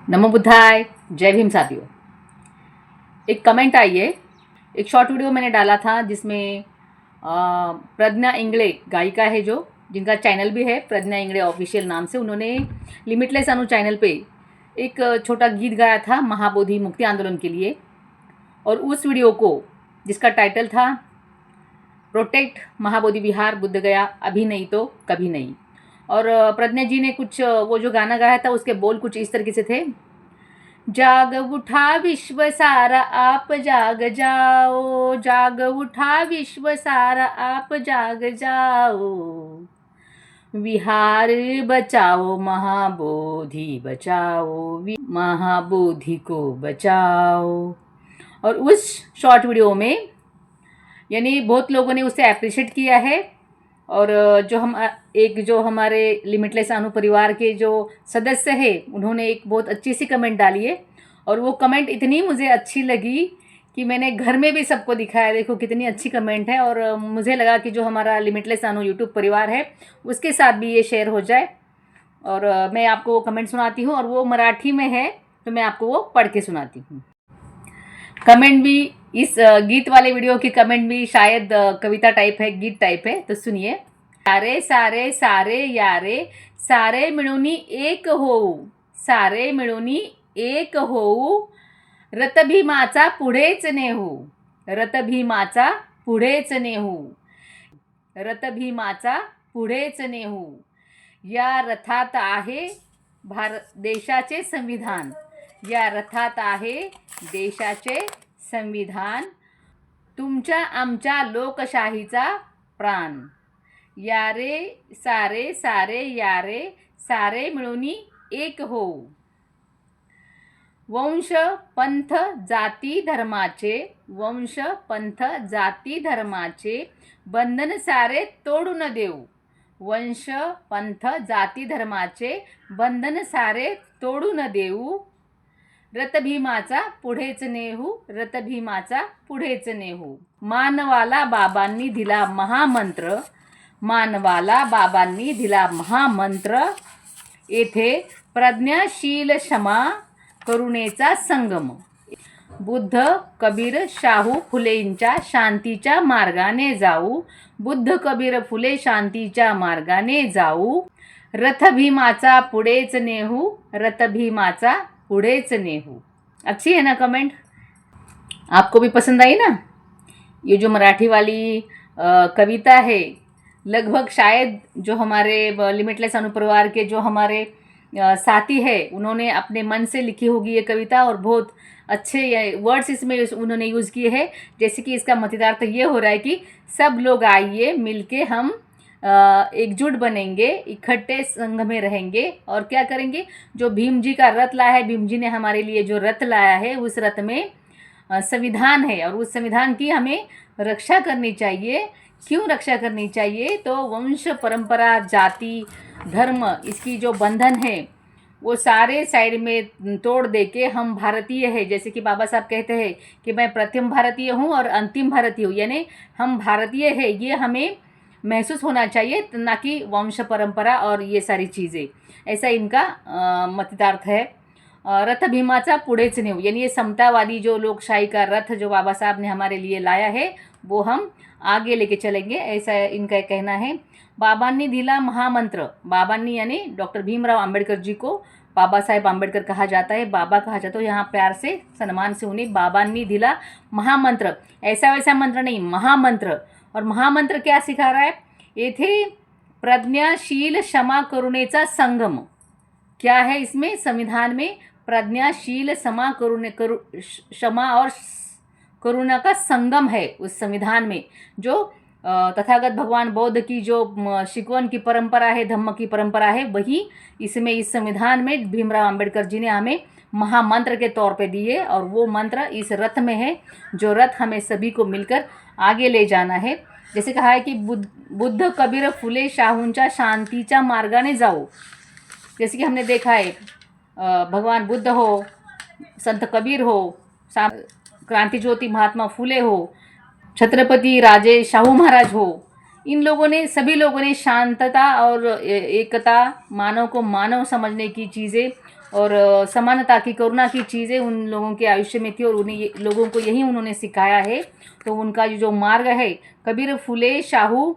नमो बुद्धाय। जय भीम साथियों। एक कमेंट आई है, एक शॉर्ट वीडियो मैंने डाला था जिसमें प्रज्ञा इंगड़े गायिका है जो जिनका चैनल भी है प्रज्ञा इंगड़े ऑफिशियल नाम से, उन्होंने लिमिटलेस अनु चैनल पे एक छोटा गीत गाया था महाबोधि मुक्ति आंदोलन के लिए। और उस वीडियो को जिसका टाइटल था प्रोटेक्ट महाबोधि विहार बुद्ध गया अभी नहीं तो कभी नहीं। और प्रज्ञा जी ने कुछ वो जो गाना गाया था उसके बोल कुछ इस तरीके से थे। जाग उठा विश्व सारा आप जाग जाओ, जाग उठा विश्व सारा आप जाग जाओ, विहार बचाओ महाबोधि बचाओ, महाबोधि को बचाओ। और उस शॉर्ट वीडियो में यानी बहुत लोगों ने उसे अप्रिशिएट किया है। और जो हमारे लिमिटलेस अनु परिवार के जो सदस्य हैं उन्होंने एक बहुत अच्छी सी कमेंट डाली है। और वो कमेंट इतनी मुझे अच्छी लगी कि मैंने घर में भी सबको दिखाया, देखो कितनी अच्छी कमेंट है। और मुझे लगा कि जो हमारा लिमिटलेस अनु यूट्यूब परिवार है उसके साथ भी ये शेयर हो जाए। और मैं आपको वो कमेंट सुनाती हूँ और वो मराठी में है तो मैं आपको वो पढ़ के सुनाती हूँ। कमेंट भी इस गीत वाले वीडियो की कमेंट भी शायद कविता टाइप है, गीत टाइप है, तो सुनिए। सारे सारे सारे यारे सारे मिळूनी एक होऊ, सारे मिळूनी एक होऊ, रतभीमाचा पुढेच नेहू, रतभीमाचा पुढेच नेहू, रतभीमाचा पुढेच नेहू। या रथात आहे देशाचे संविधान, या रथात आहे देशाचे संविधान, तुमच्या आमच्या लोकशाहीचा प्राण। यारे सारे सारे यारे सारे मिळूनी एक होऊ, वंश पंथ जाती धर्माचे, वंश पंथ जाती धर्माचे बंधन सारे तोडून देऊ, वंश पंथ जाती धर्माचे बंधन सारे तोडून देऊ, रतभीमाचा पुढेच नेहू, रतभीमाचा पुढेच नेहू। मानवाला बाबांनी दिला महामंत्र, मानवाला बाबांनी दिला महामंत्र, येथे प्रज्ञाशील क्षमा करुणेचा संगम। बुद्ध कबीर शाहू फुलेंच्या शांतीच्या मार्गाने जाऊ, बुद्ध कबीर फुले शांतीच्या मार्गाने जाऊ, रथभीमाचा पुढेच नेहू, रथभीमाचा पुढेच नेहू। अच्छी है ना कमेंट? आपको भी पसंद आई ना? ये जो मराठी वाली कविता है लगभग शायद जो हमारे लिमिटलेस अनुपरिवार के जो हमारे साथी है उन्होंने अपने मन से लिखी होगी ये कविता। और बहुत अच्छे वर्ड्स इसमें उन्होंने यूज़ किए हैं। जैसे कि इसका मतितार्थ ये हो रहा है कि सब लोग आइए मिलके हम एकजुट बनेंगे, इकट्ठे संघ में रहेंगे और क्या करेंगे, जो भीम जी का रथ लाया है, भीम जी ने हमारे लिए जो रथ लाया है उस रथ में संविधान है और उस संविधान की हमें रक्षा करनी चाहिए। क्यों रक्षा करनी चाहिए? तो वंश परंपरा जाति धर्म इसकी जो बंधन है वो सारे साइड में तोड़ दे के हम भारतीय है, जैसे कि बाबा साहब कहते हैं कि मैं प्रथम भारतीय हूँ और अंतिम भारतीय हूँ, यानी हम भारतीय है ये हमें महसूस होना चाहिए, ना कि वंश परंपरा और ये सारी चीज़ें। ऐसा इनका मतितार्थ है। रथ भीमाचा पुढेच नेऊ, यानी ये समतावादी जो लोकशाही का रथ जो बाबा साहब ने हमारे लिए लाया है वो हम आगे लेके चलेंगे, ऐसा इनका कहना है। बाबांनी दिला महामंत्र, बाबांनी यानी डॉक्टर भीमराव अंबेडकर जी को बाबा साहेब आंबेडकर कहा जाता है, बाबा कहा जाता है, यहाँ प्यार से सम्मान से उन्हें बाबांनी दिला महामंत्र, ऐसा वैसा मंत्र नहीं, महामंत्र। और महामंत्र क्या सिखा रहा है? येथे प्रज्ञाशील क्षमा करुणेचा संगम। क्या है इसमें संविधान में? प्रज्ञाशील क्षमा और करुणा का संगम है उस संविधान में। जो तथागत भगवान बौद्ध की जो शिकवन की परंपरा है, धम्म की परंपरा है, वही इसमें इस संविधान में भीमराव अंबेडकर जी ने हमें महामंत्र के तौर पे दिए। और वो मंत्र इस रथ में है, जो रथ हमें सभी को मिलकर आगे ले जाना है। जैसे कहा है कि बुद्ध कबीर फुले शाहूंच्या शांतीच्या मार्गाने जाओ। जैसे कि हमने देखा है भगवान बुद्ध हो, संत कबीर हो, क्रांति ज्योति महात्मा फुले हो, छत्रपति राजे शाहू महाराज हो, इन लोगों ने सभी लोगों ने शांतता और एकता, मानव को मानव समझने की चीज़ें और समानता की, करुणा की चीज़ें उन लोगों के आयुष्य में थी और लोगों को यही उन्होंने सिखाया है। तो उनका जो मार्ग है, कबीर, फुले, शाहू,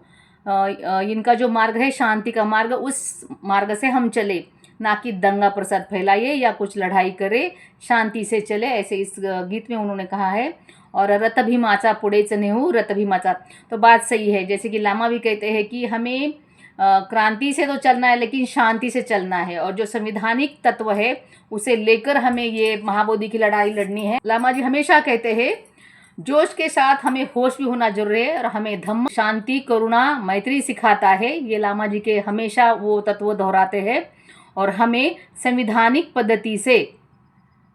इनका जो मार्ग है शांति का मार्ग, उस मार्ग से हम चले, ना कि दंगा प्रसाद फैलाइए या कुछ लड़ाई करे, शांति से चले, ऐसे इस गीत में उन्होंने कहा है। और रत भीमाचा पुढेच नेहू, रत भीमाचा, तो बात सही है। जैसे कि लामा भी कहते हैं कि हमें क्रांति से तो चलना है लेकिन शांति से चलना है, और जो संविधानिक तत्व है उसे लेकर हमें ये महाबोधि की लड़ाई लड़नी है। लामा जी हमेशा कहते हैं जोश के साथ हमें होश भी होना जरूरी है, और हमें धम्म, शांति, करुणा, मैत्री सिखाता है। ये लामा जी के हमेशा वो तत्व दोहराते हैं। और हमें संविधानिक पद्धति से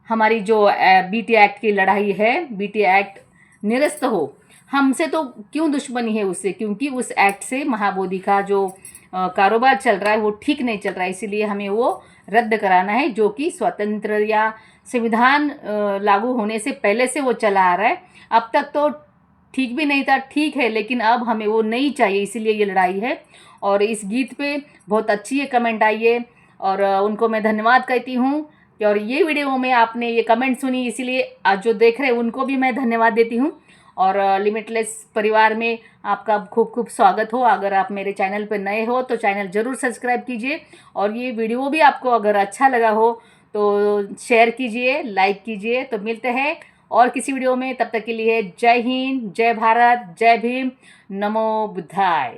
हमारी जो बीटी एक्ट की लड़ाई है, बीटी एक्ट निरस्त हो। हमसे तो क्यों दुश्मनी है उससे, क्योंकि उस एक्ट से महाबोधि का जो कारोबार चल रहा है वो ठीक नहीं चल रहा है, इसीलिए हमें वो रद्द कराना है, जो कि स्वतंत्र या संविधान लागू होने से पहले से वो चला आ रहा है। अब तक तो ठीक भी नहीं था, ठीक है, लेकिन अब हमें वो नहीं चाहिए, इसीलिए ये लड़ाई है। और इस गीत पे बहुत अच्छी कमेंट आई है और उनको मैं धन्यवाद कहती हूँ। और ये वीडियो में आपने ये कमेंट सुनी, इसीलिए आज जो देख रहे हैं उनको भी मैं धन्यवाद देती हूँ। और लिमिटलेस परिवार में आपका खूब खूब स्वागत हो। अगर आप मेरे चैनल पर नए हो तो चैनल ज़रूर सब्सक्राइब कीजिए, और ये वीडियो भी आपको अगर अच्छा लगा हो तो शेयर कीजिए, लाइक कीजिए। तो मिलते हैं और किसी वीडियो में, तब तक के लिए जय हिंद, जय भारत, जय भीम, नमो बुद्धाय।